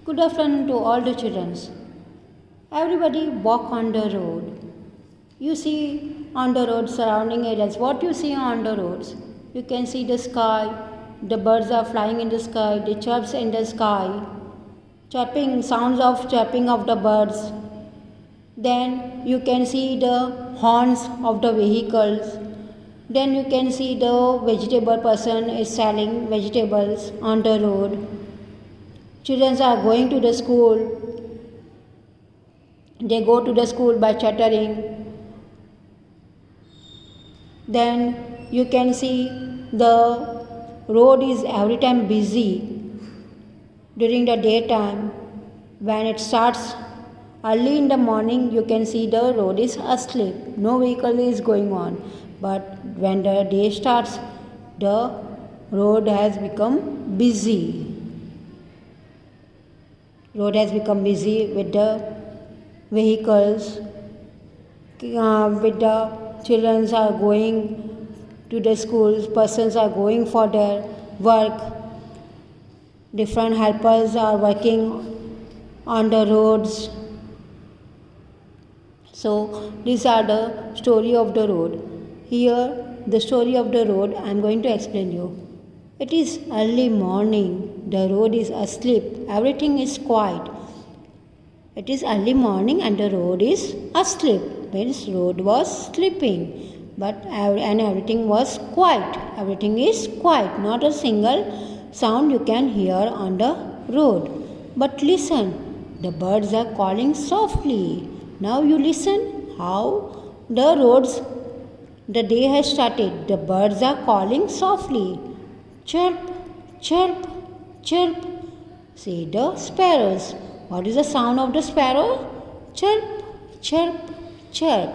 Good afternoon to all the children. Everybody walk on the road. You see on the road surrounding areas. What you see on the roads? You can see the sky. The birds are flying in the sky. The chirps in the sky. Chirping sounds of chirping of the birds. Then you can see the horns of the vehicles. Then you can see the vegetable person is selling vegetables on the road. Children are going to the school. They go to the school by chattering. Then you can see the road is every time busy during the daytime. When it starts early in the morning, you can see the road is asleep. No vehicle is going on. But when the day starts, the road has become busy. Road has become busy with the vehicles, with the children are going to the schools, persons are going for their work, different helpers are working on the roads. So these are the story of the road. Here the story of the road I am going to explain you. It is early morning, the road is asleep, everything is quiet. It is early morning and the road is asleep, means road was sleeping, and everything was quiet. Everything is quiet, not a single sound you can hear on the road. But listen, the birds are calling softly. Now you listen how the day has started. The birds are calling softly. Chirp, chirp, chirp, say the sparrows. What is the sound of the sparrow? Chirp, chirp, chirp.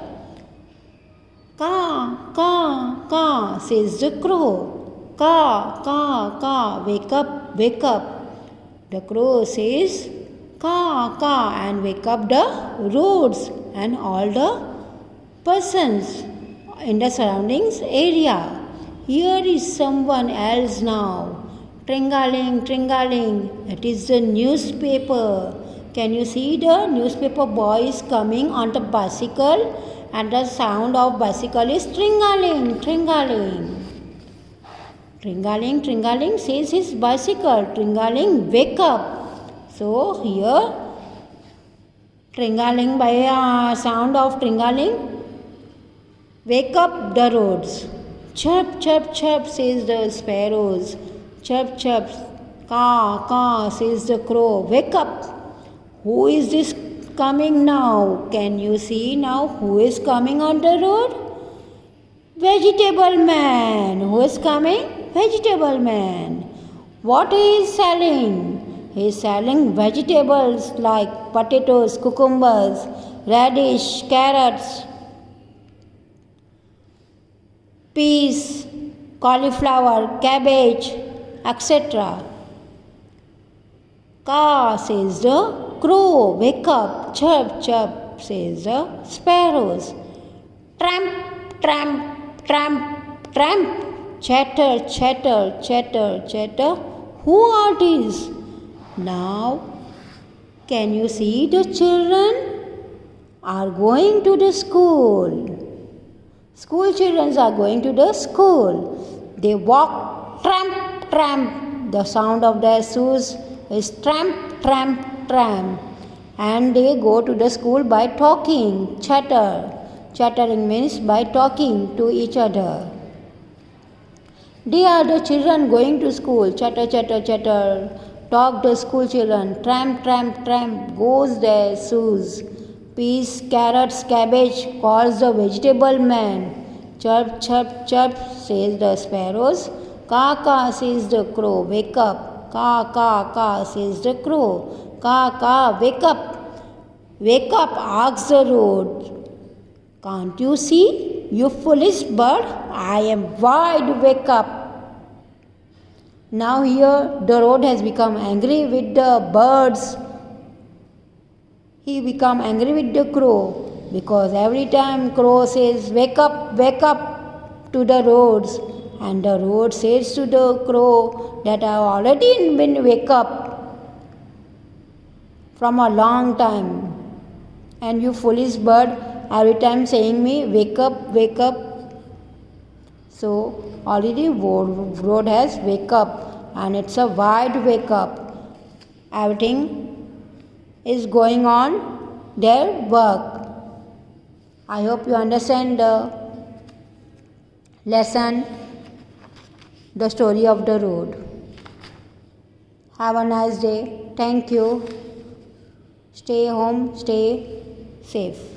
Caw, caw, caw, says the crow. Caw, caw, caw, wake up, wake up. The crow says caw, caw, and wake up the roads and all the persons in the surroundings area. Here is someone else now. Tringaling, tringaling. It is the newspaper. Can you see the newspaper boy is coming on the bicycle, and the sound of bicycle is tringaling, tringaling. Tringaling, tringaling says his bicycle. Tringaling, wake up. So here, tringaling by sound of tringaling, wake up the roads. Chirp, chirp, chirp, says the sparrows. Chirp, chirp, caw, caw, says the crow. Wake up. Who is this coming now? Can you see now who is coming on the road? Vegetable man. Who is coming? Vegetable man. What he is selling? He is selling vegetables like potatoes, cucumbers, radish, carrots, peas, cauliflower, cabbage, etc. Caw, says the crow. Wake up. Chirp, chirp, says the sparrows. Tramp, tramp, tramp, tramp. Chatter, chatter, chatter, chatter. Who are these? Now, can you see the children are going to the school? School children are going to the school. They walk tramp, tramp. The sound of their shoes is tramp, tramp, tramp. And they go to the school by talking, chatter. Chattering means by talking to each other. They are the children going to school. Chatter, chatter, chatter. Talk the school children. Tramp, tramp, tramp. Goes their shoes. Peas, carrots, cabbage, calls the vegetable man. Chirp, chirp, chirp, says the sparrows. Caw, caw, says the crow. Wake up. Caw, caw, caw, says the crow. Caw, caw, wake up. Wake up, asks the road. Can't you see, you foolish bird? I am wide, wake up. Now here the road has become angry with the birds. He become angry with the crow, because every time crow says wake up to the roads, and the road says to the crow that I have already been wake up. from a long time. And you foolish bird, every time saying me, wake up, wake up. So already road has wake up, and it's a wide wake up. Everything is going on their work. I hope you understand the lesson, the story of the road. Have a nice day. Thank you. Stay home, stay safe.